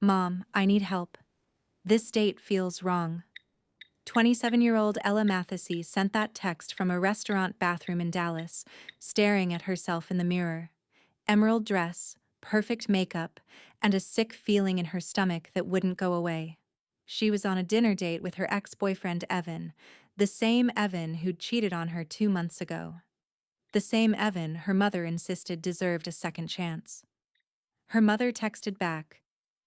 Mom, I need help. This date feels wrong. 27-year-old Ella Mathesy sent that text from a restaurant bathroom in Dallas, staring at herself in the mirror. Emerald dress, perfect makeup, and a sick feeling in her stomach that wouldn't go away. She was on a dinner date with her ex-boyfriend Evan, the same Evan who'd cheated on her 2 months ago. The same Evan her mother insisted deserved a second chance. Her mother texted back,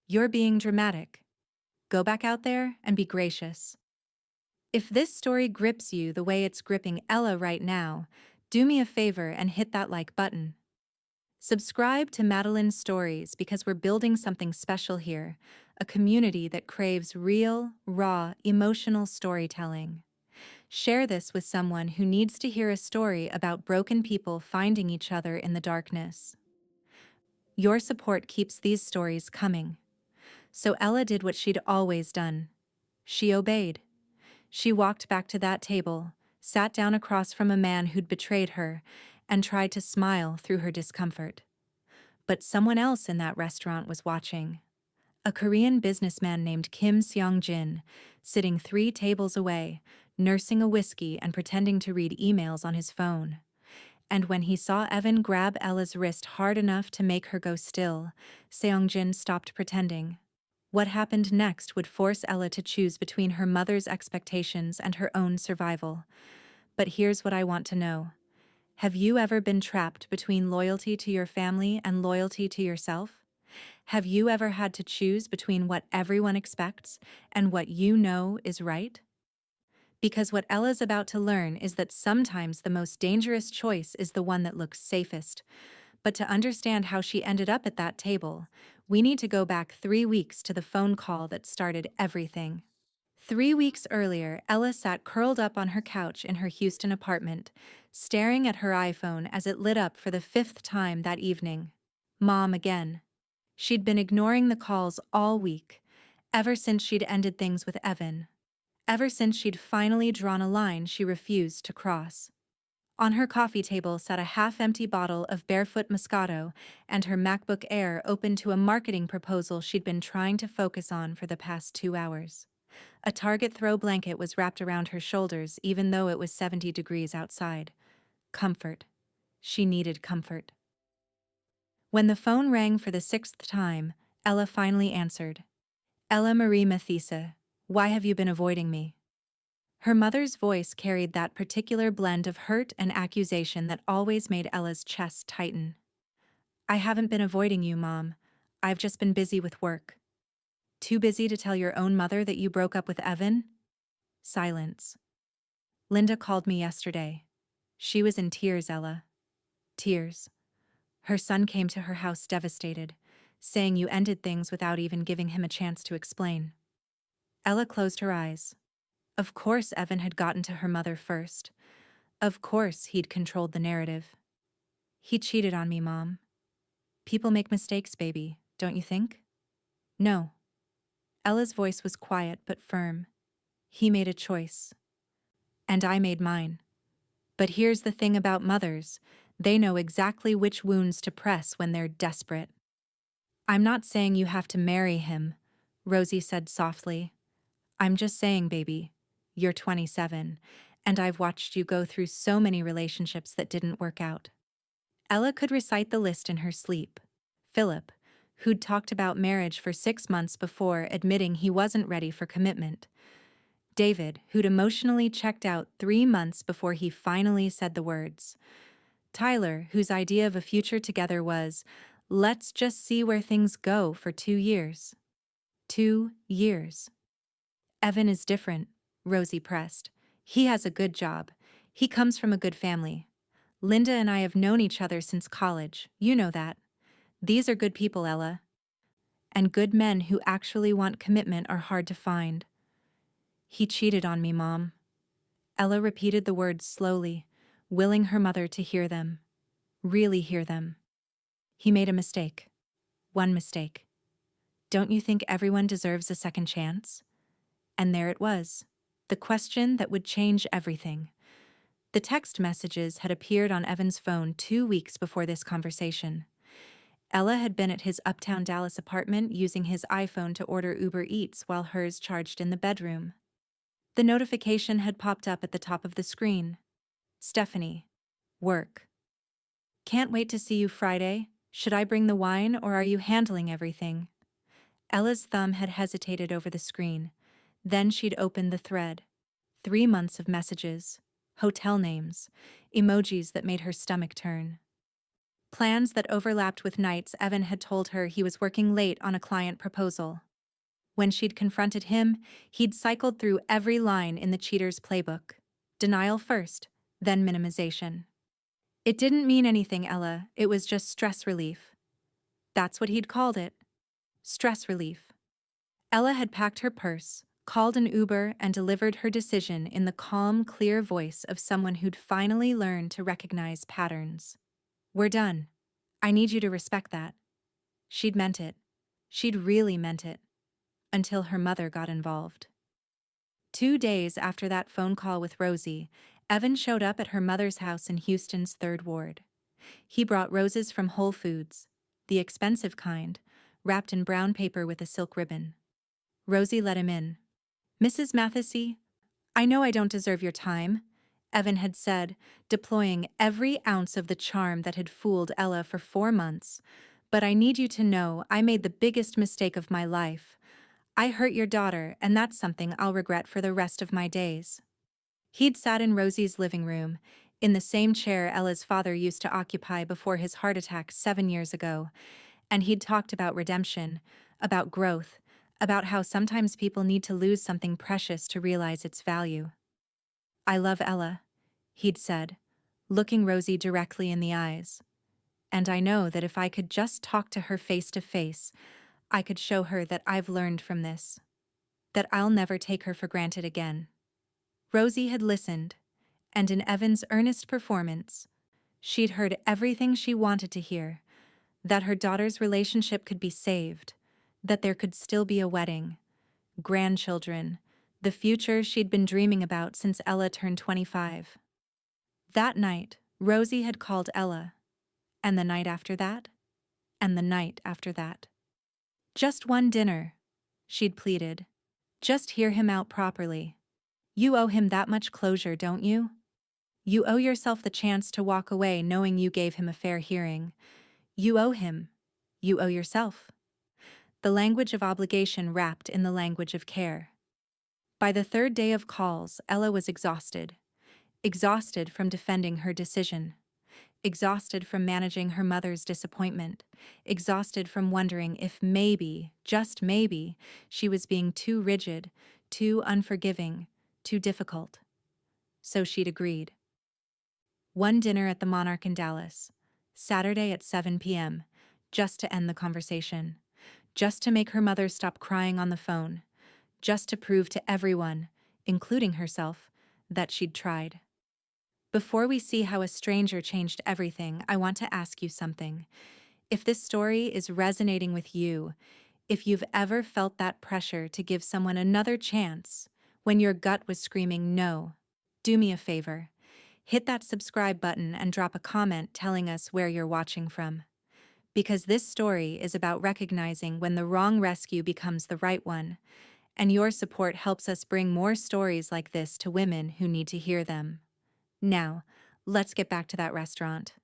"You're being dramatic. Go back out there and be gracious." If this story grips you the way it's gripping Ella right now, do me a favor and hit that like button. Subscribe to Madeline's Stories because we're building something special here, a community that craves real, raw, emotional storytelling. Share this with someone who needs to hear a story about broken people finding each other in the darkness. Your support keeps these stories coming. So Ella did what she'd always done. She obeyed. She walked back to that table, sat down across from a man who'd betrayed her, and tried to smile through her discomfort. But someone else in that restaurant was watching. A Korean businessman named Kim Seong-jin, sitting 3 tables away, nursing a whiskey and pretending to read emails on his phone. And when he saw Evan grab Ella's wrist hard enough to make her go still, Seong-jin stopped pretending. What happened next would force Ella to choose between her mother's expectations and her own survival. But here's what I want to know. Have you ever been trapped between loyalty to your family and loyalty to yourself? Have you ever had to choose between what everyone expects and what you know is right? Because what Ella's about to learn is that sometimes the most dangerous choice is the one that looks safest. But to understand how she ended up at that table, we need to go back 3 weeks to the phone call that started everything. 3 weeks earlier, Ella sat curled up on her couch in her Houston apartment, staring at her iPhone as it lit up for the 5th time that evening. Mom again. She'd been ignoring the calls all week, ever since she'd ended things with Evan. Ever since she'd finally drawn a line she refused to cross. On her coffee table sat a half-empty bottle of Barefoot Moscato and her MacBook Air open to a marketing proposal she'd been trying to focus on for the past 2 hours. A Target throw blanket was wrapped around her shoulders even though it was 70 degrees outside. Comfort. She needed comfort. When the phone rang for the 6th time, Ella finally answered. "Ella Marie Mathisa, why have you been avoiding me?" Her mother's voice carried that particular blend of hurt and accusation that always made Ella's chest tighten. "I haven't been avoiding you, Mom. I've just been busy with work." "Too busy to tell your own mother that you broke up with Evan?" Silence. "Linda called me yesterday. She was in tears, Ella. Tears. Her son came to her house devastated, saying you ended things without even giving him a chance to explain." Ella closed her eyes. Of course Evan had gotten to her mother first. Of course he'd controlled the narrative. "He cheated on me, Mom. People make mistakes, baby, don't you think?" "No." Ella's voice was quiet but firm. "He made a choice. And I made mine. But here's the thing about mothers. They know exactly which wounds to press when they're desperate." "I'm not saying you have to marry him," Rosie said softly. "I'm just saying, baby, you're 27, and I've watched you go through so many relationships that didn't work out." Ella could recite the list in her sleep. Philip, who'd talked about marriage for 6 months before admitting he wasn't ready for commitment. David, who'd emotionally checked out 3 months before he finally said the words. Tyler, whose idea of a future together was, "Let's just see where things go for 2 years." 2 years. "Evan is different," Rosie pressed. "He has a good job. He comes from a good family. Linda and I have known each other since college, you know that. These are good people, Ella. And good men who actually want commitment are hard to find." "He cheated on me, Mom." Ella repeated the words slowly, willing her mother to hear them. Really hear them. "He made a mistake. One mistake. Don't you think everyone deserves a second chance?" And there it was. The question that would change everything. The text messages had appeared on Evan's phone 2 weeks before this conversation. Ella had been at his uptown Dallas apartment using his iPhone to order Uber Eats while hers charged in the bedroom. The notification had popped up at the top of the screen. Stephanie. Work. Can't wait to see you Friday. Should I bring the wine or are you handling everything? Ella's thumb had hesitated over the screen. Then she'd opened the thread. 3 months of messages, hotel names, emojis that made her stomach turn. Plans that overlapped with nights Evan had told her he was working late on a client proposal. When she'd confronted him, he'd cycled through every line in the cheater's playbook. Denial first, then minimization. It didn't mean anything, Ella, it was just stress relief. That's what he'd called it. Stress relief. Ella had packed her purse, called an Uber, and delivered her decision in the calm, clear voice of someone who'd finally learned to recognize patterns. We're done. I need you to respect that. She'd meant it. She'd really meant it. Until her mother got involved. 2 days after that phone call with Rosie, Evan showed up at her mother's house in Houston's 3rd Ward. He brought roses from Whole Foods, the expensive kind, wrapped in brown paper with a silk ribbon. Rosie let him in. Mrs. Mathesy, I know I don't deserve your time, Evan had said, deploying every ounce of the charm that had fooled Ella for 4 months. But I need you to know I made the biggest mistake of my life. I hurt your daughter, and that's something I'll regret for the rest of my days. He'd sat in Rosie's living room, in the same chair Ella's father used to occupy before his heart attack 7 years ago, and he'd talked about redemption, about growth, about how sometimes people need to lose something precious to realize its value. I love Ella, he'd said, looking Rosie directly in the eyes. And I know that if I could just talk to her face to face, I could show her that I've learned from this, that I'll never take her for granted again. Rosie had listened, and in Evan's earnest performance, she'd heard everything she wanted to hear, that her daughter's relationship could be saved, that there could still be a wedding, grandchildren, the future she'd been dreaming about since Ella turned 25. That night, Rosie had called Ella, and the night after that, and the night after that. Just one dinner, she'd pleaded. Just hear him out properly. You owe him that much closure, don't you? You owe yourself the chance to walk away knowing you gave him a fair hearing. You owe him. You owe yourself. The language of obligation wrapped in the language of care. By the 3rd day of calls, Ella was exhausted. Exhausted from defending her decision. Exhausted from managing her mother's disappointment, exhausted from wondering if maybe, just maybe, she was being too rigid, too unforgiving, too difficult. So she'd agreed. One dinner at the Monarch in Dallas, Saturday at 7 p.m., just to end the conversation, just to make her mother stop crying on the phone, just to prove to everyone, including herself, that she'd tried. Before we see how a stranger changed everything, I want to ask you something. If this story is resonating with you, if you've ever felt that pressure to give someone another chance when your gut was screaming no, do me a favor. Hit that subscribe button and drop a comment telling us where you're watching from. Because this story is about recognizing when the wrong rescue becomes the right one, and your support helps us bring more stories like this to women who need to hear them. Now, let's get back to that restaurant.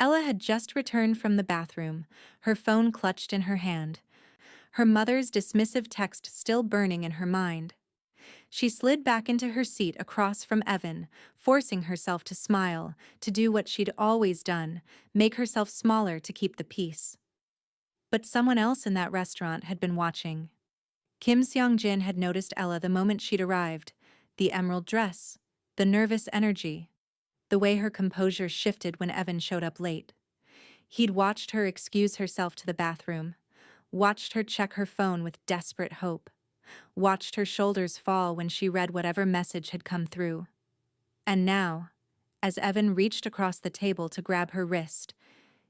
Ella had just returned from the bathroom, her phone clutched in her hand, her mother's dismissive text still burning in her mind. She slid back into her seat across from Evan, forcing herself to smile, to do what she'd always done, make herself smaller to keep the peace. But someone else in that restaurant had been watching. Kim Seong-jin had noticed Ella the moment she'd arrived, the emerald dress, the nervous energy, the way her composure shifted when Evan showed up late. He'd watched her excuse herself to the bathroom, watched her check her phone with desperate hope, watched her shoulders fall when she read whatever message had come through. And now, as Evan reached across the table to grab her wrist,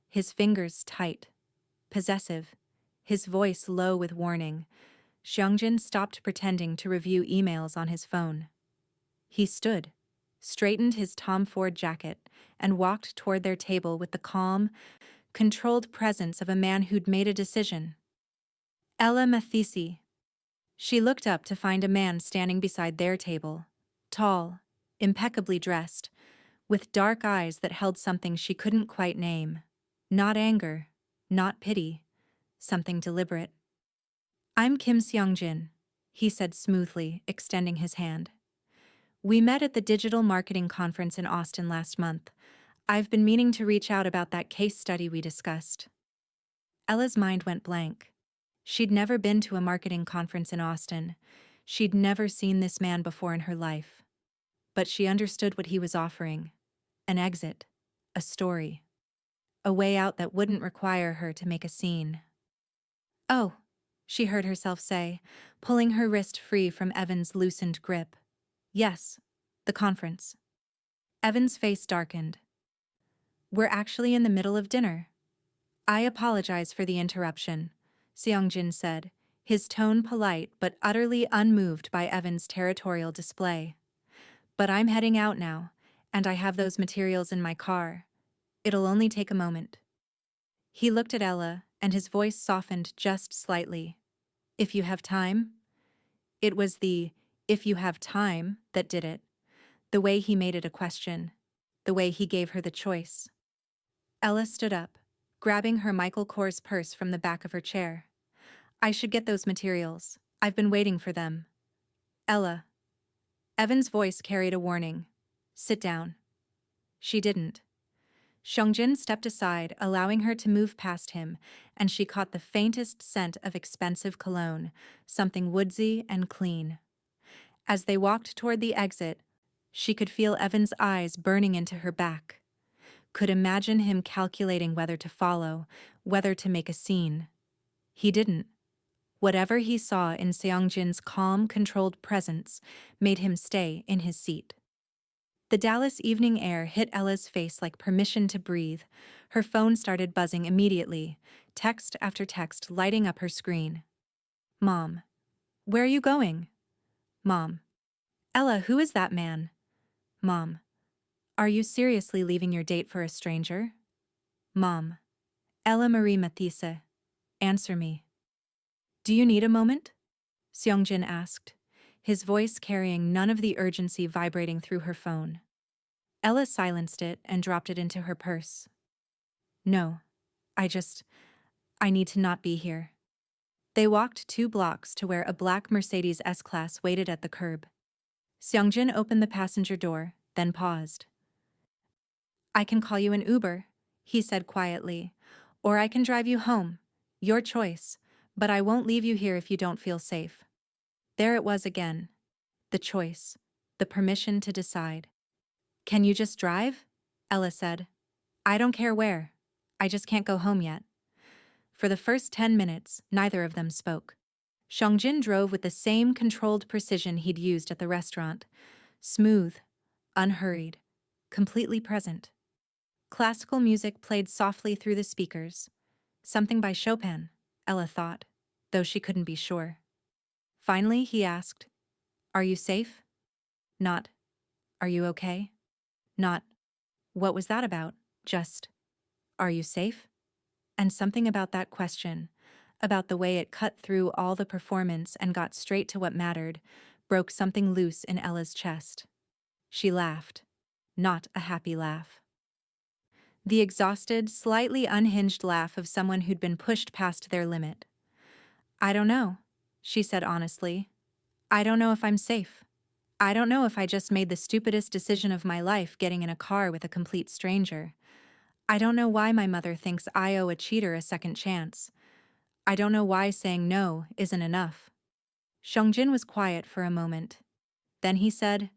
his fingers tight, possessive, his voice low with warning, Seong-jin stopped pretending to review emails on his phone. He stood, straightened his Tom Ford jacket, and walked toward their table with the calm, controlled presence of a man who'd made a decision. Ella Mathisi. She looked up to find a man standing beside their table, tall, impeccably dressed, with dark eyes that held something she couldn't quite name. Not anger, not pity, something deliberate. "I'm Kim Seong-jin," he said smoothly, extending his hand. "We met at the digital marketing conference in Austin last month. I've been meaning to reach out about that case study we discussed." Ella's mind went blank. She'd never been to a marketing conference in Austin. She'd never seen this man before in her life. But she understood what he was offering. An exit. A story. A way out that wouldn't require her to make a scene. "Oh," she heard herself say, pulling her wrist free from Evan's loosened grip. "Yes, the conference." Evan's face darkened. "We're actually in the middle of dinner." "I apologize for the interruption," Seong-jin said, his tone polite but utterly unmoved by Evan's territorial display. "But I'm heading out now, and I have those materials in my car. It'll only take a moment." He looked at Ella, and his voice softened just slightly. "If you have time?" It was the "if you have time" that did it. The way he made it a question. The way he gave her the choice. Ella stood up, grabbing her Michael Kors purse from the back of her chair. "I should get those materials. I've been waiting for them." "Ella." Evan's voice carried a warning. "Sit down." She didn't. Seong-jin stepped aside, allowing her to move past him, and she caught the faintest scent of expensive cologne, something woodsy and clean. As they walked toward the exit, she could feel Evan's eyes burning into her back. Could imagine him calculating whether to follow, whether to make a scene. He didn't. Whatever he saw in Seong-jin's calm, controlled presence made him stay in his seat. The Dallas evening air hit Ella's face like permission to breathe. Her phone started buzzing immediately, text after text lighting up her screen. "Mom. Where are you going?" "Mom. Ella, who is that man?" "Mom. Are you seriously leaving your date for a stranger?" "Mom. Ella Marie Mathise. Answer me." "Do you need a moment?" Seong-jin asked, his voice carrying none of the urgency vibrating through her phone. Ella silenced it and dropped it into her purse. "No. I need to not be here." They walked 2 blocks to where a black Mercedes S-Class waited at the curb. Seong-jin opened the passenger door, then paused. "I can call you an Uber," he said quietly, "or I can drive you home. Your choice, but I won't leave you here if you don't feel safe." There it was again. The choice. The permission to decide. "Can you just drive?" Ella said. "I don't care where. I just can't go home yet." For the first 10 minutes, neither of them spoke. Seong-jin drove with the same controlled precision he'd used at the restaurant. Smooth, unhurried, completely present. Classical music played softly through the speakers. Something by Chopin, Ella thought, though she couldn't be sure. Finally, he asked, "Are you safe?" Not, "Are you okay?" Not, "What was that about?" Just, "Are you safe?" And something about that question, about the way it cut through all the performance and got straight to what mattered, broke something loose in Ella's chest. She laughed. Not a happy laugh. The exhausted, slightly unhinged laugh of someone who'd been pushed past their limit. "I don't know," she said honestly. "I don't know if I'm safe. I don't know if I just made the stupidest decision of my life getting in a car with a complete stranger. I don't know why my mother thinks I owe a cheater a second chance. I don't know why saying no isn't enough." Seong-jin was quiet for a moment. Then he said,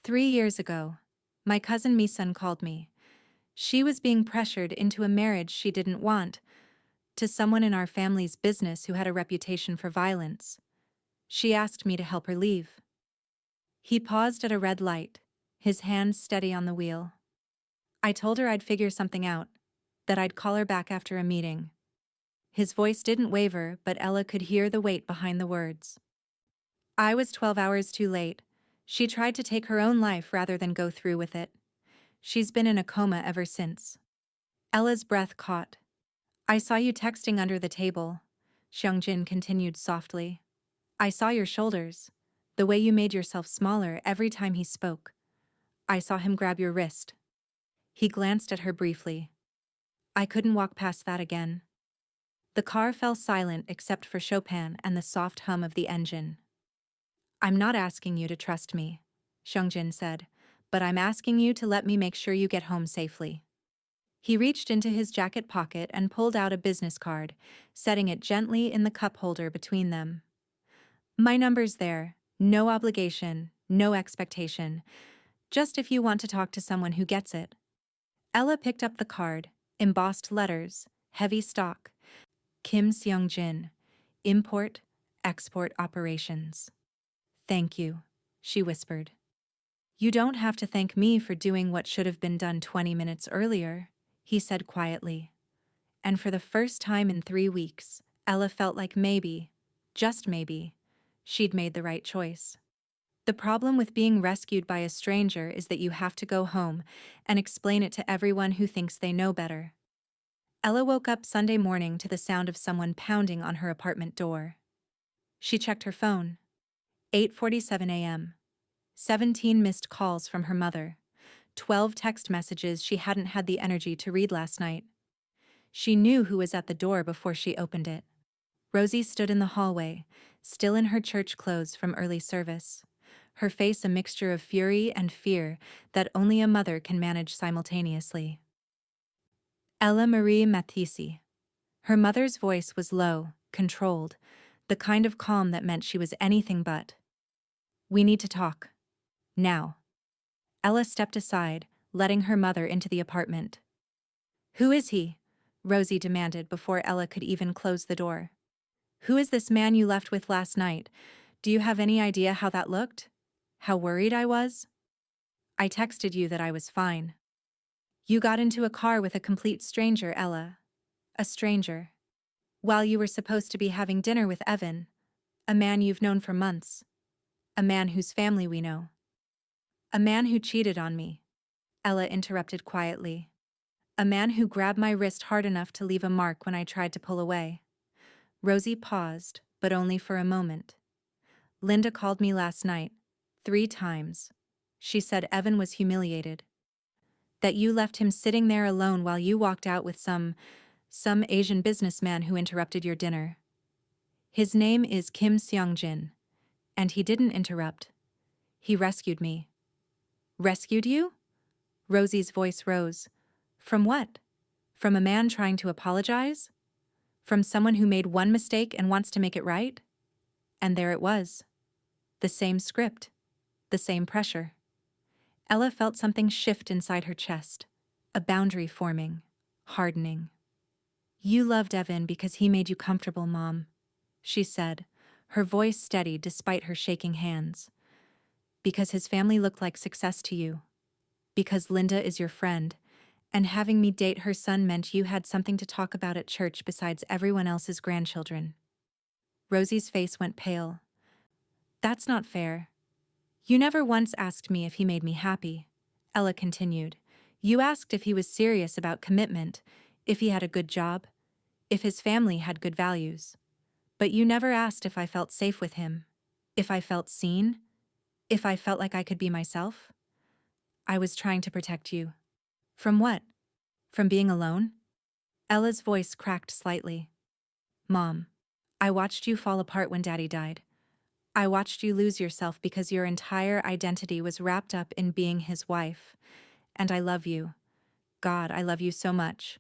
3 years ago, my cousin Misun called me. She was being pressured into a marriage she didn't want, to someone in our family's business who had a reputation for violence. She asked me to help her leave." He paused at a red light, his hand steady on the wheel. "I told her I'd figure something out, that I'd call her back after a meeting." His voice didn't waver, but Ella could hear the weight behind the words. "I was 12 hours too late. She tried to take her own life rather than go through with it. She's been in a coma ever since." Ella's breath caught. I saw you texting under the table, Xiangjin continued softly. I saw your shoulders, the way you made yourself smaller every time he spoke. I saw him grab your wrist. He glanced at her briefly. I couldn't walk past that again. The car fell silent except for Chopin and the soft hum of the engine. I'm not asking you to trust me, Xiangjin said, but I'm asking you to let me make sure you get home safely. He reached into his jacket pocket and pulled out a business card, setting it gently in the cup holder between them. My number's there, no obligation, no expectation, just if you want to talk to someone who gets it. Ella picked up the card, embossed letters, heavy stock. Kim Seong-jin, Import, Export Operations. Thank you, she whispered. You don't have to thank me for doing what should have been done 20 minutes earlier, he said quietly. And for the first time in 3 weeks, Ella felt like maybe, just maybe, she'd made the right choice. The problem with being rescued by a stranger is that you have to go home and explain it to everyone who thinks they know better. Ella woke up Sunday morning to the sound of someone pounding on her apartment door. She checked her phone. 8:47 a.m. 17 missed calls from her mother. 12 text messages she hadn't had the energy to read last night. She knew who was at the door before she opened it. Rosie stood in the hallway, still in her church clothes from early service. Her face a mixture of fury and fear that only a mother can manage simultaneously. Ella Marie Matisse. Her mother's voice was low, controlled, the kind of calm that meant she was anything but. We need to talk. Now. Ella stepped aside, letting her mother into the apartment. Who is he? Rosie demanded before Ella could even close the door. Who is this man you left with last night? Do you have any idea how that looked? How worried I was? I texted you that I was fine. You got into a car with a complete stranger, Ella. A stranger. While you were supposed to be having dinner with Evan, a man you've known for months. A man whose family we know. A man who cheated on me, Ella interrupted quietly. A man who grabbed my wrist hard enough to leave a mark when I tried to pull away. Rosie paused, but only for a moment. Linda called me last night, 3 times. She said Evan was humiliated. That you left him sitting there alone while you walked out with some Asian businessman who interrupted your dinner. His name is Kim Seong-jin, and he didn't interrupt. He rescued me. Rescued you? Rosie's voice rose. From what? From a man trying to apologize? From someone who made one mistake and wants to make it right? And there it was. The same script. The same pressure. Ella felt something shift inside her chest. A boundary forming. Hardening. You loved Evan because he made you comfortable, Mom, she said, her voice steady despite her shaking hands. Because his family looked like success to you. Because Linda is your friend, and having me date her son meant you had something to talk about at church besides everyone else's grandchildren. Rosie's face went pale. That's not fair. You never once asked me if he made me happy, Ella continued. You asked if he was serious about commitment, if he had a good job, if his family had good values. But you never asked if I felt safe with him, if I felt seen, if I felt like I could be myself. I was trying to protect you. From what? From being alone? Ella's voice cracked slightly. Mom, I watched you fall apart when Daddy died. I watched you lose yourself because your entire identity was wrapped up in being his wife. And I love you. God, I love you so much.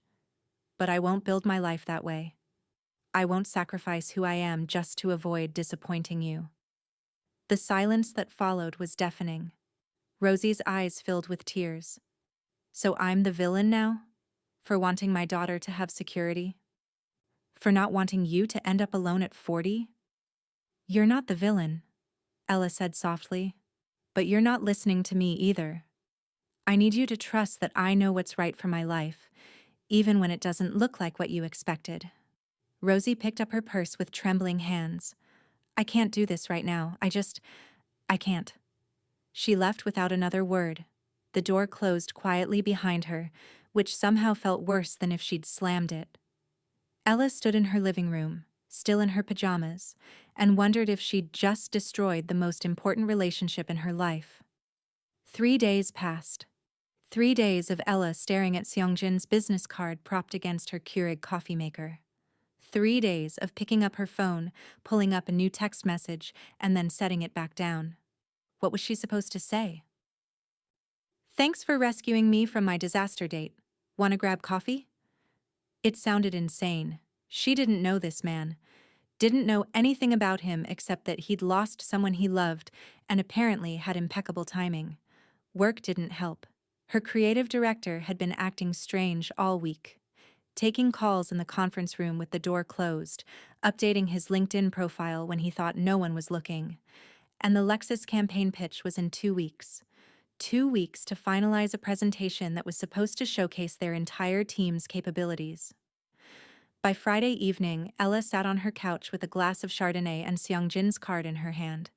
But I won't build my life that way. I won't sacrifice who I am just to avoid disappointing you. The silence that followed was deafening. Rosie's eyes filled with tears. So I'm the villain now? For wanting my daughter to have security? For not wanting you to end up alone at 40? You're not the villain, Ella said softly. But you're not listening to me either. I need you to trust that I know what's right for my life, even when it doesn't look like what you expected. Rosie picked up her purse with trembling hands. I can't do this right now. I can't. She left without another word. The door closed quietly behind her, which somehow felt worse than if she'd slammed it. Ella stood in her living room, still in her pajamas, and wondered if she'd just destroyed the most important relationship in her life. 3 days passed. 3 days of Ella staring at Seongjin's business card propped against her Keurig coffee maker. 3 days of picking up her phone, pulling up a new text message, and then setting it back down. What was she supposed to say? "Thanks for rescuing me from my disaster date. Wanna grab coffee?" It sounded insane. She didn't know this man, didn't know anything about him except that he'd lost someone he loved and apparently had impeccable timing. Work didn't help. Her creative director had been acting strange all week, taking calls in the conference room with the door closed, updating his LinkedIn profile when he thought no one was looking. And the Lexus campaign pitch was in 2 weeks. 2 weeks to finalize a presentation that was supposed to showcase their entire team's capabilities. By Friday evening, Ella sat on her couch with a glass of Chardonnay and Seongjin's card in her hand.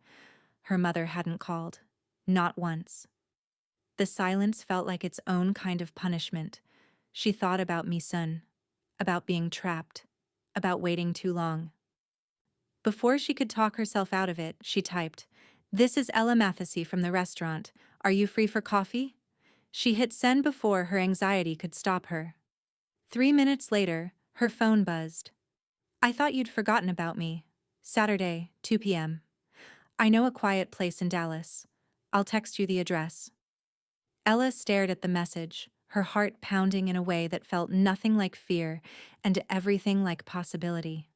Her mother hadn't called. Not once. The silence felt like its own kind of punishment. She thought about Mi-sun, about being trapped, about waiting too long. Before she could talk herself out of it, she typed, "This is Ella Mathesy from the restaurant. Are you free for coffee?" She hit send before her anxiety could stop her. 3 minutes later, her phone buzzed. "I thought you'd forgotten about me. Saturday, 2 p.m. I know a quiet place in Dallas. I'll text you the address." Ella stared at the message, her heart pounding in a way that felt nothing like fear and everything like possibility.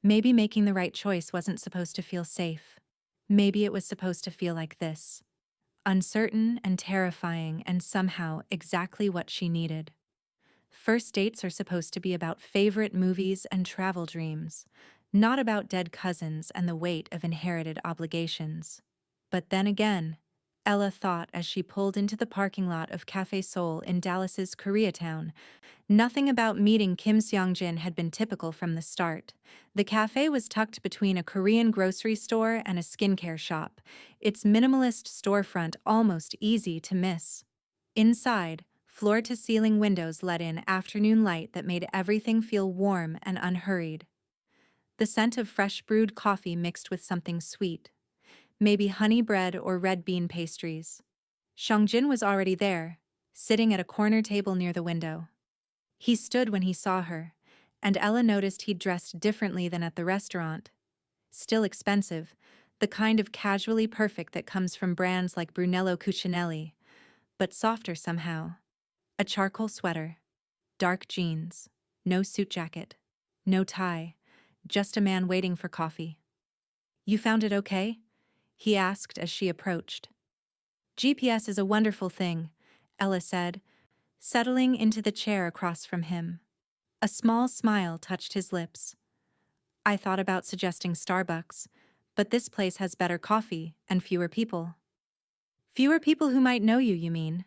Maybe making the right choice wasn't supposed to feel safe. Maybe it was supposed to feel like this. Uncertain and terrifying and somehow exactly what she needed. First dates are supposed to be about favorite movies and travel dreams, not about dead cousins and the weight of inherited obligations. But then again, Ella thought as she pulled into the parking lot of Cafe Seoul in Dallas's Koreatown, nothing about meeting Kim Seongjin had been typical from the start. The cafe was tucked between a Korean grocery store and a skincare shop, its minimalist storefront almost easy to miss. Inside, floor-to-ceiling windows let in afternoon light that made everything feel warm and unhurried. The scent of fresh brewed coffee mixed with something sweet, maybe honey bread or red bean pastries. Seongjin was already there, sitting at a corner table near the window. He stood when he saw her, and Ella noticed he'd dressed differently than at the restaurant. Still expensive, the kind of casually perfect that comes from brands like Brunello Cucinelli, but softer somehow. A charcoal sweater, dark jeans, no suit jacket, no tie, just a man waiting for coffee. "You found it okay?" he asked as she approached. "GPS is a wonderful thing," Ella said, settling into the chair across from him. A small smile touched his lips. "I thought about suggesting Starbucks, but this place has better coffee and fewer people." "Fewer people who might know you mean?"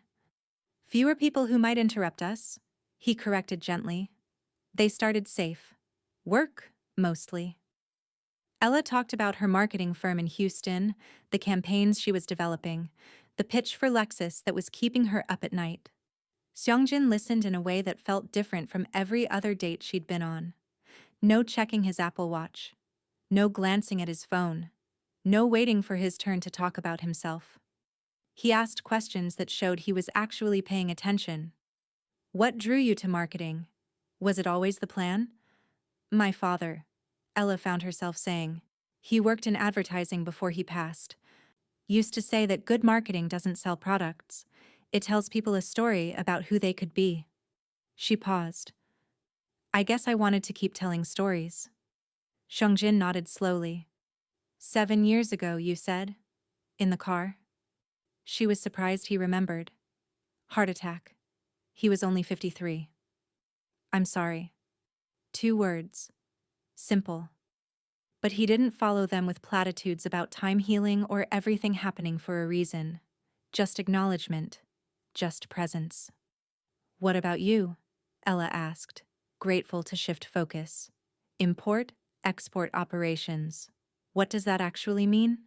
"Fewer people who might interrupt us," he corrected gently. They started safe. Work, mostly. Ella talked about her marketing firm in Houston, the campaigns she was developing, the pitch for Lexus that was keeping her up at night. Seongjin listened in a way that felt different from every other date she'd been on. No checking his Apple Watch. No glancing at his phone. No waiting for his turn to talk about himself. He asked questions that showed he was actually paying attention. "What drew you to marketing? Was it always the plan?" "My father," Ella found herself saying. "He worked in advertising before he passed. Used to say that good marketing doesn't sell products. It tells people a story about who they could be." She paused. "I guess I wanted to keep telling stories." Seongjin nodded slowly. 7 years ago, you said? In the car?" She was surprised he remembered. "Heart attack. He was only 53. "I'm sorry." 2 words. Simple. But he didn't follow them with platitudes about time healing or everything happening for a reason. Just acknowledgement. Just presence. "What about you?" Ella asked, grateful to shift focus. "Import, export operations. What does that actually mean?"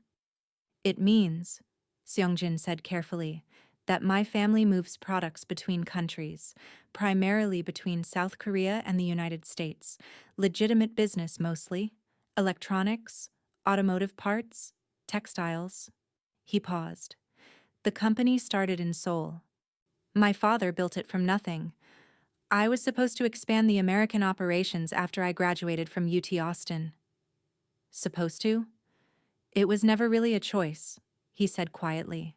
"It means," Seongjin said carefully, that my family moves products between countries, primarily between South Korea and the United States. Legitimate business mostly. Electronics, automotive parts, textiles. He paused. The company started in Seoul. My father built it from nothing. I was supposed to expand the American operations after I graduated from UT Austin. Supposed to? It was never really a choice, he said quietly.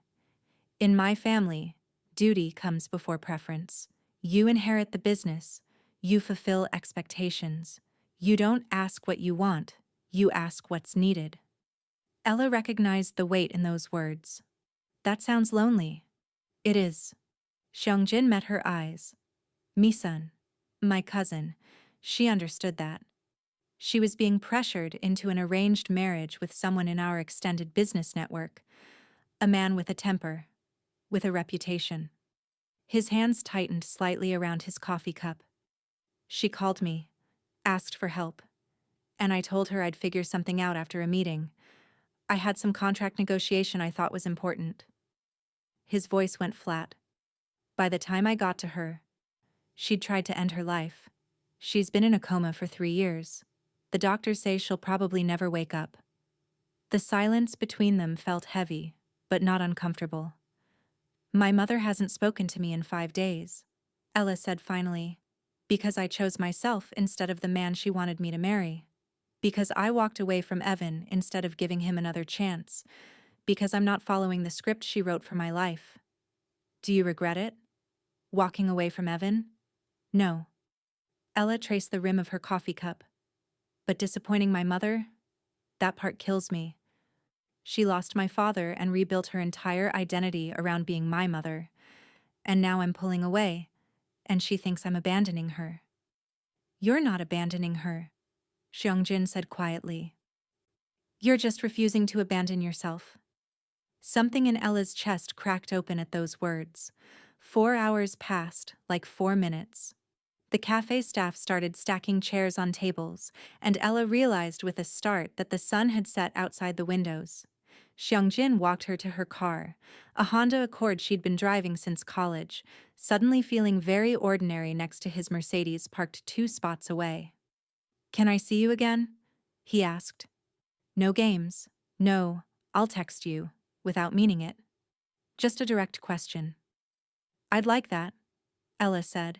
In my family, duty comes before preference. You inherit the business. You fulfill expectations. You don't ask what you want. You ask what's needed. Ella recognized the weight in those words. That sounds lonely. It is. Xiangjin met her eyes. Misun, my cousin, she understood that. She was being pressured into an arranged marriage with someone in our extended business network, a man with a temper, with a reputation. His hands tightened slightly around his coffee cup. She called me, asked for help, and I told her I'd figure something out after a meeting. I had some contract negotiation I thought was important. His voice went flat. By the time I got to her, she'd tried to end her life. She's been in a coma for 3 years. The doctors say she'll probably never wake up. The silence between them felt heavy, but not uncomfortable. My mother hasn't spoken to me in 5 days, Ella said finally, because I chose myself instead of the man she wanted me to marry. Because I walked away from Evan instead of giving him another chance. Because I'm not following the script she wrote for my life. Do you regret it? Walking away from Evan? No. Ella traced the rim of her coffee cup. But disappointing my mother? That part kills me. She lost my father and rebuilt her entire identity around being my mother. And now I'm pulling away, and she thinks I'm abandoning her. You're not abandoning her, Xiangjin said quietly. You're just refusing to abandon yourself. Something in Ella's chest cracked open at those words. 4 hours passed, like 4 minutes. The cafe staff started stacking chairs on tables, and Ella realized with a start that the sun had set outside the windows. Xiangjin walked her to her car, a Honda Accord she'd been driving since college, suddenly feeling very ordinary next to his Mercedes parked 2 spots away. Can I see you again? He asked. No games. No, I'll text you, without meaning it. Just a direct question. I'd like that, Ella said.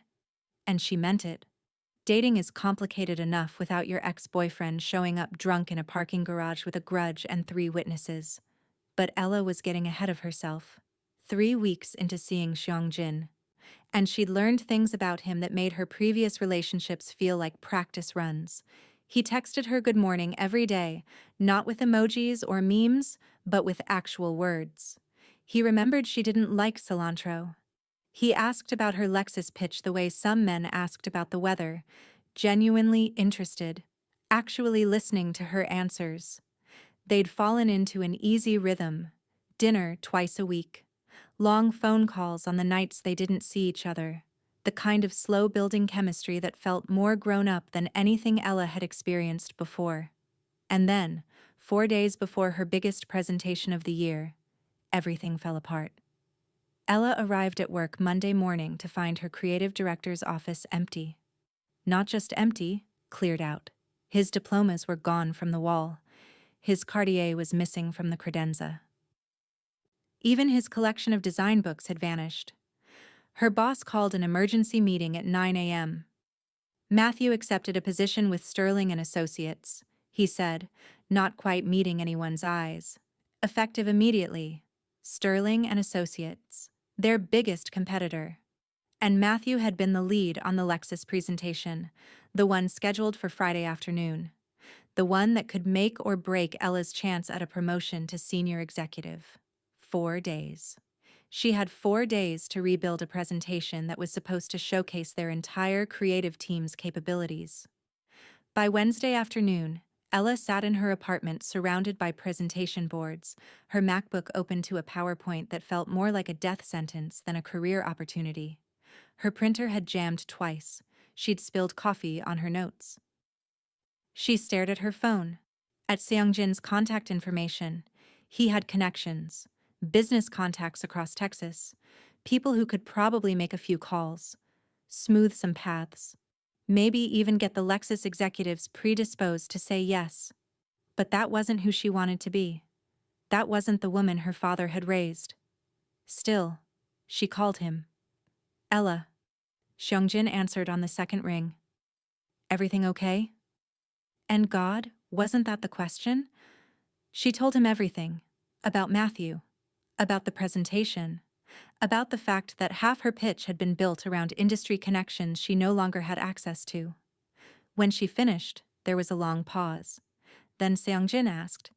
And she meant it. Dating is complicated enough without your ex-boyfriend showing up drunk in a parking garage with a grudge and 3 witnesses. But Ella was getting ahead of herself. 3 weeks into seeing Xiangjin, and she'd learned things about him that made her previous relationships feel like practice runs. He texted her good morning every day, not with emojis or memes, but with actual words. He remembered she didn't like cilantro. He asked about her Lexus pitch the way some men asked about the weather, genuinely interested, actually listening to her answers. They'd fallen into an easy rhythm, dinner twice a week, long phone calls on the nights they didn't see each other, the kind of slow-building chemistry that felt more grown-up than anything Ella had experienced before. And then, 4 days before her biggest presentation of the year, everything fell apart. Ella arrived at work Monday morning to find her creative director's office empty. Not just empty, cleared out. His diplomas were gone from the wall. His Cartier was missing from the credenza. Even his collection of design books had vanished. Her boss called an emergency meeting at 9 a.m. Matthew accepted a position with Sterling and Associates, he said, not quite meeting anyone's eyes. Effective immediately. Sterling and Associates, their biggest competitor. And Matthew had been the lead on the Lexus presentation, the one scheduled for Friday afternoon. The one that could make or break Ella's chance at a promotion to senior executive. 4 days. She had 4 days to rebuild a presentation that was supposed to showcase their entire creative team's capabilities. By Wednesday afternoon, Ella sat in her apartment surrounded by presentation boards, her MacBook open to a PowerPoint that felt more like a death sentence than a career opportunity. Her printer had jammed twice. She'd spilled coffee on her notes. She stared at her phone, at Seongjin's contact information. He had connections, business contacts across Texas, people who could probably make a few calls, smooth some paths, maybe even get the Lexus executives predisposed to say yes. But that wasn't who she wanted to be. That wasn't the woman her father had raised. Still, she called him. Ella. Seongjin answered on the second ring. Everything okay? And God, wasn't that the question? She told him everything. About Matthew. About the presentation. About the fact that half her pitch had been built around industry connections she no longer had access to. When she finished, there was a long pause. Then Seongjin asked,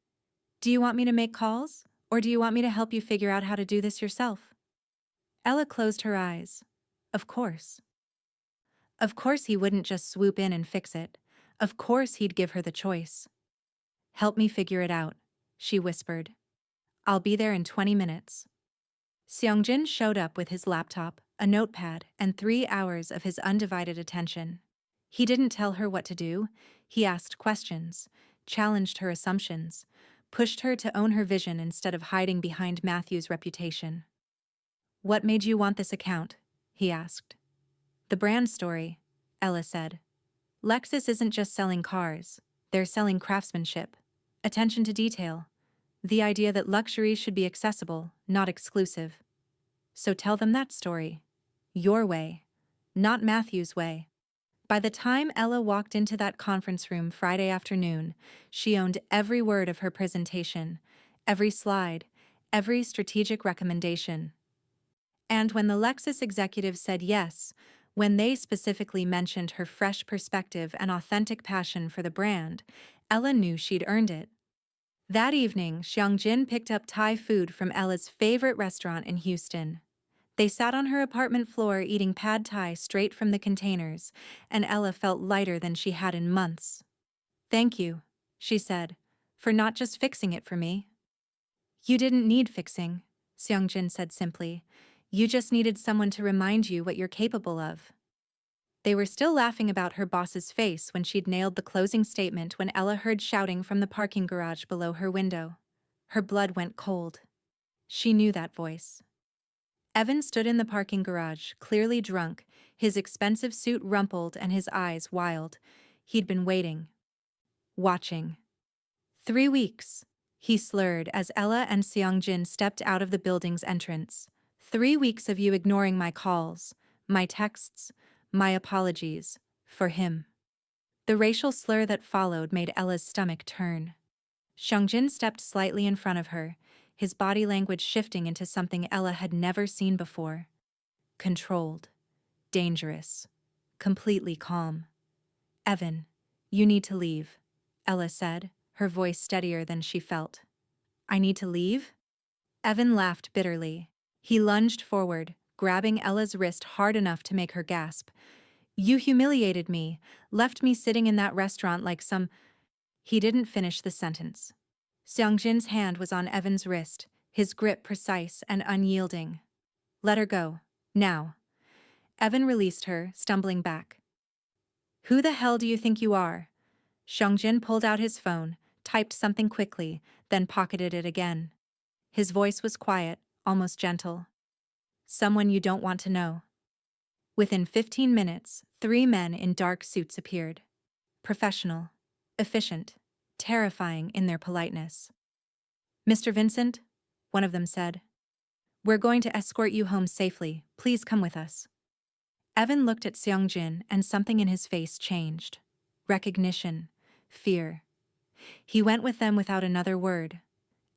"Do you want me to make calls? Or do you want me to help you figure out how to do this yourself?" Ella closed her eyes. Of course. Of course he wouldn't just swoop in and fix it. Of course he'd give her the choice. "Help me figure it out," she whispered. "I'll be there in 20 minutes. Seongjin showed up with his laptop, a notepad, and 3 hours of his undivided attention. He didn't tell her what to do. He asked questions, challenged her assumptions, pushed her to own her vision instead of hiding behind Matthew's reputation. "What made you want this account?" he asked. "The brand story," Ella said. "Lexus isn't just selling cars. They're selling craftsmanship, attention to detail, the idea that luxury should be accessible, not exclusive. So tell them that story. Your way, not Matthew's way." By the time Ella walked into that conference room Friday afternoon, she owned every word of her presentation, every slide, every strategic recommendation. And when the Lexus executive said yes, when they specifically mentioned her fresh perspective and authentic passion for the brand, Ella knew she'd earned it. That evening, Seongjin picked up Thai food from Ella's favorite restaurant in Houston. They sat on her apartment floor eating pad thai straight from the containers, and Ella felt lighter than she had in months. "Thank you," she said, "for not just fixing it for me." "You didn't need fixing," Seongjin said simply. "You just needed someone to remind you what you're capable of." They were still laughing about her boss's face when she'd nailed the closing statement when Ella heard shouting from the parking garage below her window. Her blood went cold. She knew that voice. Evan stood in the parking garage, clearly drunk, his expensive suit rumpled and his eyes wild. He'd been waiting. Watching. 3 weeks, he slurred as Ella and Seongjin stepped out of the building's entrance. 3 weeks of you ignoring my calls, my texts, my apologies, for him. The racial slur that followed made Ella's stomach turn. Seongjin stepped slightly in front of her, his body language shifting into something Ella had never seen before. Controlled. Dangerous. Completely calm. "Evan, you need to leave," Ella said, her voice steadier than she felt. "I need to leave?" Evan laughed bitterly. He lunged forward, grabbing Ella's wrist hard enough to make her gasp. "You humiliated me, left me sitting in that restaurant like some—" He didn't finish the sentence. Seongjin's hand was on Evan's wrist, his grip precise and unyielding. "Let her go. Now." Evan released her, stumbling back. "Who the hell do you think you are?" Seongjin pulled out his phone, typed something quickly, then pocketed it again. His voice was quiet, almost gentle. "Someone you don't want to know." Within 15 minutes, 3 men in dark suits appeared. Professional, efficient, terrifying in their politeness. "Mr. Vincent," one of them said, "we're going to escort you home safely. Please come with us." Evan looked at Seongjin and something in his face changed. Recognition. Fear. He went with them without another word.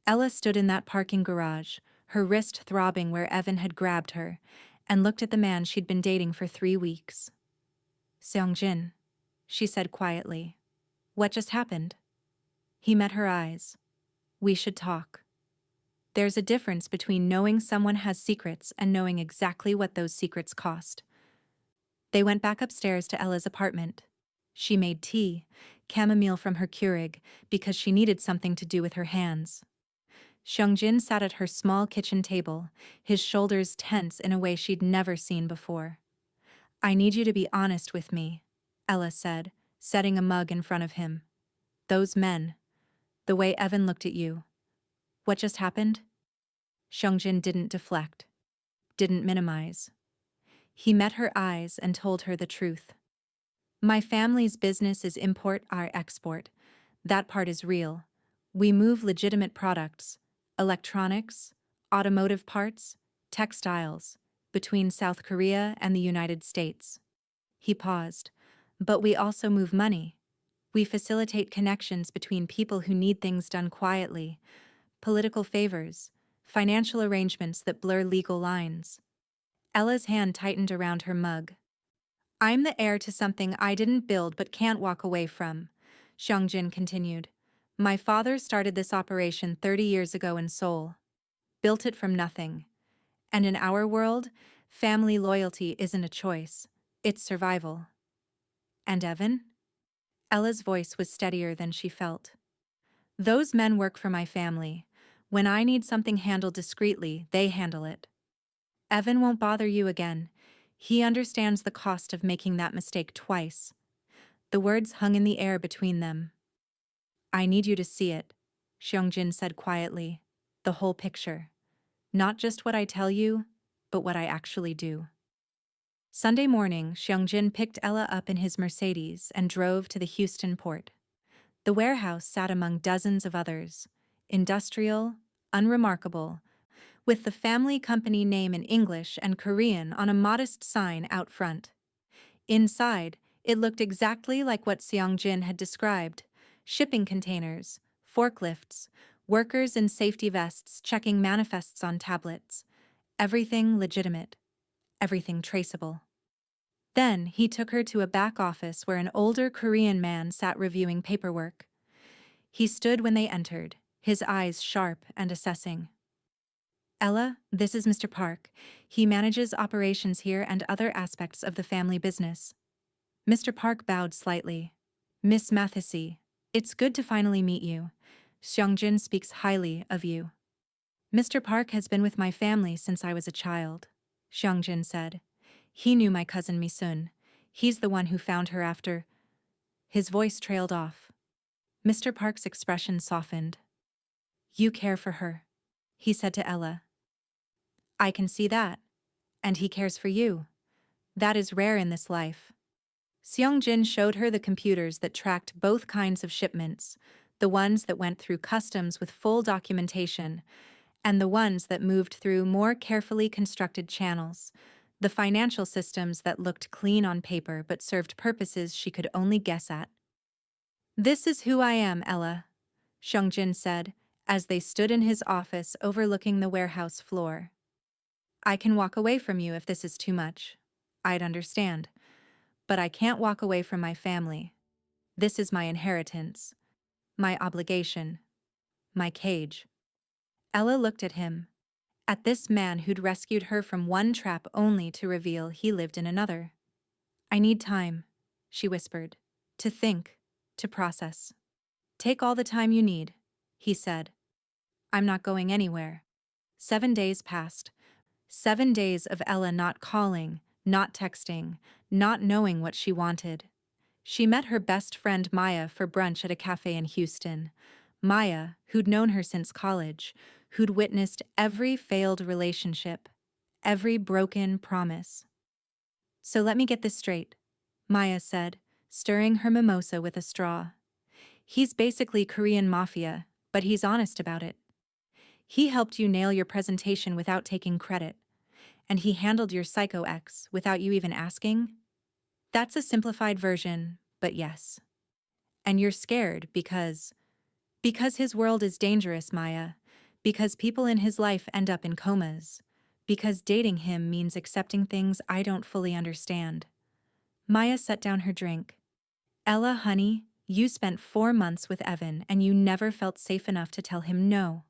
Ella stood in that parking garage, her wrist throbbing where Evan had grabbed her, and looked at the man she'd been dating for 3 weeks. "Seongjin," she said quietly. "What just happened?" He met her eyes. "We should talk." There's a difference between knowing someone has secrets and knowing exactly what those secrets cost. They went back upstairs to Ella's apartment. She made tea, chamomile from her Keurig, because she needed something to do with her hands. Seongjin sat at her small kitchen table, his shoulders tense in a way she'd never seen before. "I need you to be honest with me," Ella said, setting a mug in front of him. "Those men. The way Evan looked at you. What just happened?" Xiangjin didn't deflect, didn't minimize. He met her eyes and told her the truth. My family's business is import-export. That part is real. We move legitimate products, electronics, automotive parts, textiles, between South Korea and the United States. He paused. But we also move money. We facilitate connections between people who need things done quietly, political favors, financial arrangements that blur legal lines. Ella's hand tightened around her mug. I'm the heir to something I didn't build but can't walk away from, Xiangjin continued. My father started this operation 30 years ago in Seoul. Built it from nothing. And in our world, family loyalty isn't a choice. It's survival. And Evan? Ella's voice was steadier than she felt. Those men work for my family. When I need something handled discreetly, they handle it. Evan won't bother you again. He understands the cost of making that mistake twice. The words hung in the air between them. I need you to see it, Xiangjin said quietly. The whole picture. Not just what I tell you, but what I actually do. Sunday morning, Xiangjin picked Ella up in his Mercedes and drove to the Houston port. The warehouse sat among dozens of others, industrial, unremarkable, with the family company name in English and Korean on a modest sign out front. Inside, it looked exactly like what Xiangjin had described: shipping containers, forklifts, workers in safety vests checking manifests on tablets. Everything legitimate, everything traceable. Then he took her to a back office where an older Korean man sat reviewing paperwork. He stood when they entered, his eyes sharp and assessing. Ella, this is Mr. Park. He manages operations here and other aspects of the family business. Mr. Park bowed slightly. Miss Mathesy, it's good to finally meet you. Xiangjin speaks highly of you. Mr. Park has been with my family since I was a child, Xiangjin said. He knew my cousin Misun. He's the one who found her after... His voice trailed off. Mr. Park's expression softened. You care for her, he said to Ella. I can see that. And he cares for you. That is rare in this life. Xiangjin showed her the computers that tracked both kinds of shipments, the ones that went through customs with full documentation, and the ones that moved through more carefully constructed channels, the financial systems that looked clean on paper but served purposes she could only guess at. This is who I am, Ella, Xiangjin said, as they stood in his office overlooking the warehouse floor. I can walk away from you if this is too much. I'd understand. But I can't walk away from my family. This is my inheritance. My obligation. My cage. Ella looked at him. At this man who'd rescued her from one trap only to reveal he lived in another. I need time, she whispered. To think. To process. Take all the time you need, he said. I'm not going anywhere. 7 days passed. 7 days of Ella not calling, not texting, not knowing what she wanted. She met her best friend Maya for brunch at a cafe in Houston. Maya, who'd known her since college, who'd witnessed every failed relationship, every broken promise. So let me get this straight, Maya said, stirring her mimosa with a straw. He's basically Korean Mafia, but he's honest about it. He helped you nail your presentation without taking credit. And he handled your psycho ex without you even asking? That's a simplified version, but yes. And you're scared because his world is dangerous, Maya. Because people in his life end up in comas. Because dating him means accepting things I don't fully understand. Maya set down her drink. Ella, honey, you spent 4 months with Evan and you never felt safe enough to tell him no.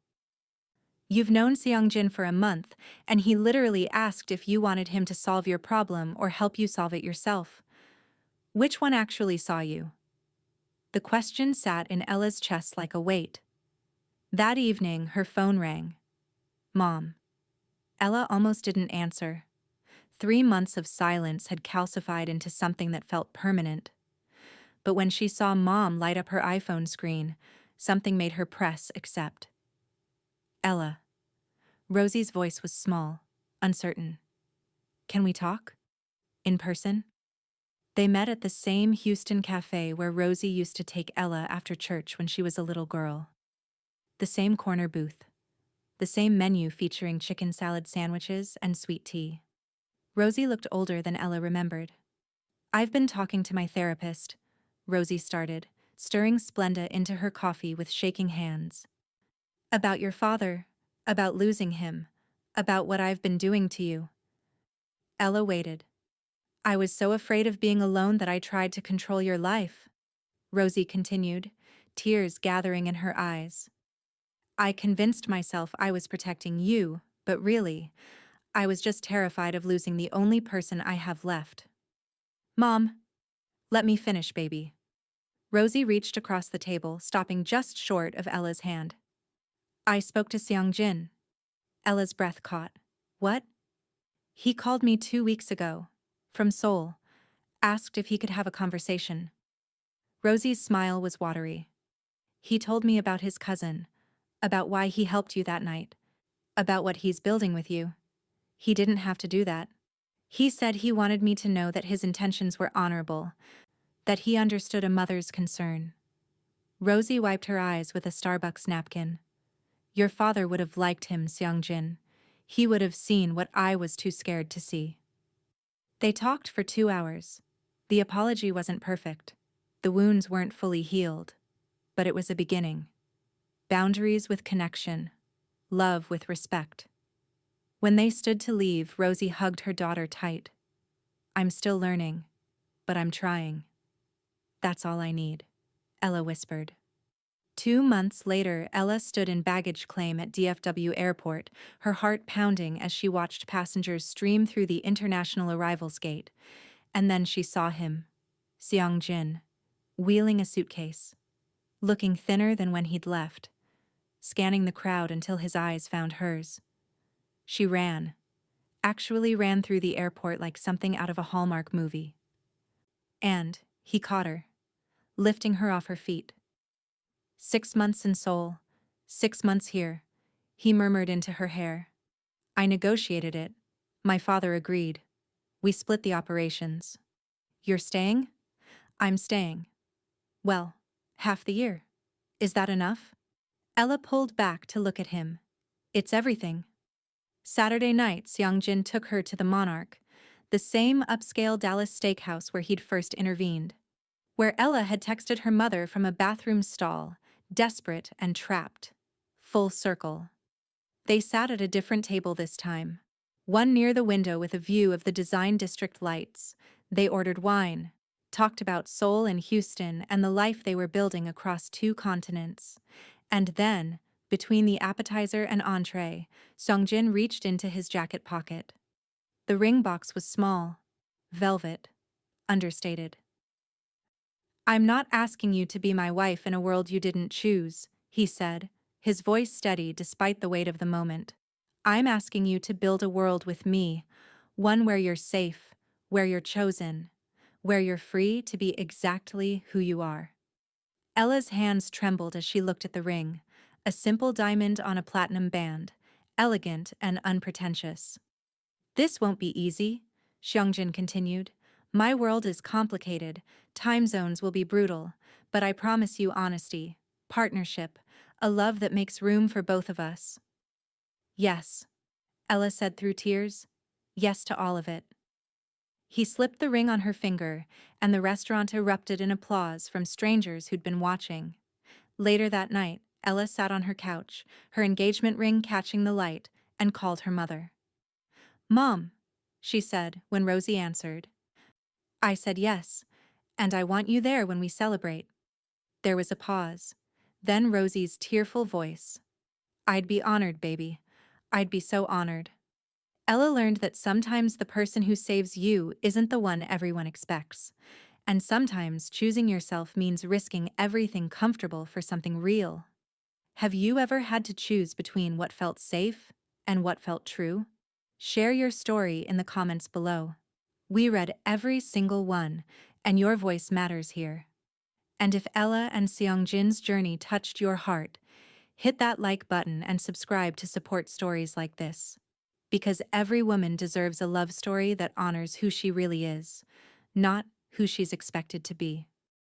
You've known Xiangjin for a month, and he literally asked if you wanted him to solve your problem or help you solve it yourself. Which one actually saw you? The question sat in Ella's chest like a weight. That evening, her phone rang. Mom. Ella almost didn't answer. 3 months of silence had calcified into something that felt permanent. But when she saw Mom light up her iPhone screen, something made her press accept. Ella. Rosie's voice was small, uncertain. Can we talk? In person? They met at the same Houston cafe where Rosie used to take Ella after church when she was a little girl. The same corner booth. The same menu featuring chicken salad sandwiches and sweet tea. Rosie looked older than Ella remembered. I've been talking to my therapist, Rosie started, stirring Splenda into her coffee with shaking hands. About your father, about losing him, about what I've been doing to you. Ella waited. I was so afraid of being alone that I tried to control your life, Rosie continued, tears gathering in her eyes. I convinced myself I was protecting you, but really, I was just terrified of losing the only person I have left. Mom, let me finish, baby. Rosie reached across the table, stopping just short of Ella's hand. I spoke to Seong-jin. Ella's breath caught. What? He called me 2 weeks ago. From Seoul. Asked if he could have a conversation. Rosie's smile was watery. He told me about his cousin. About why he helped you that night. About what he's building with you. He didn't have to do that. He said he wanted me to know that his intentions were honorable. That he understood a mother's concern. Rosie wiped her eyes with a Starbucks napkin. Your father would have liked him, Seong-jin. He would have seen what I was too scared to see. They talked for 2 hours. The apology wasn't perfect. The wounds weren't fully healed. But it was a beginning. Boundaries with connection. Love with respect. When they stood to leave, Rosie hugged her daughter tight. I'm still learning, but I'm trying. That's all I need, Ella whispered. 2 months later, Ella stood in baggage claim at DFW Airport, her heart pounding as she watched passengers stream through the international arrivals gate. And then she saw him, Seong-jin, wheeling a suitcase, looking thinner than when he'd left, scanning the crowd until his eyes found hers. She ran, actually ran through the airport like something out of a Hallmark movie. And he caught her, lifting her off her feet. 6 months in Seoul, 6 months here, he murmured into her hair. I negotiated it. My father agreed. We split the operations. You're staying? I'm staying. Well, half the year. Is that enough? Ella pulled back to look at him. It's everything. Saturday night, Seong-jin took her to the Monarch, the same upscale Dallas steakhouse where he'd first intervened. Where Ella had texted her mother from a bathroom stall, desperate and trapped. Full circle. They sat at a different table this time. One near the window with a view of the Design District lights. They ordered wine, talked about Seoul and Houston and the life they were building across 2 continents. And then, between the appetizer and entree, Seong-jin reached into his jacket pocket. The ring box was small. Velvet. Understated. I'm not asking you to be my wife in a world you didn't choose, he said, his voice steady despite the weight of the moment. I'm asking you to build a world with me, one where you're safe, where you're chosen, where you're free to be exactly who you are. Ella's hands trembled as she looked at the ring, a simple diamond on a platinum band, elegant and unpretentious. This won't be easy, Seong-jin continued. My world is complicated, time zones will be brutal, but I promise you honesty, partnership, a love that makes room for both of us. Yes, Ella said through tears. Yes to all of it. He slipped the ring on her finger, and the restaurant erupted in applause from strangers who'd been watching. Later that night, Ella sat on her couch, her engagement ring catching the light, and called her mother. Mom, she said when Rosie answered. I said yes, and I want you there when we celebrate. There was a pause. Then Rosie's tearful voice. I'd be honored, baby. I'd be so honored. Ella learned that sometimes the person who saves you isn't the one everyone expects. And sometimes choosing yourself means risking everything comfortable for something real. Have you ever had to choose between what felt safe and what felt true? Share your story in the comments below. We read every single one, and your voice matters here. And if Ella and Seong-jin's journey touched your heart, Hit that like button and subscribe to support stories like this. Because every woman deserves a love story that honors who she really is, not who she's expected to be.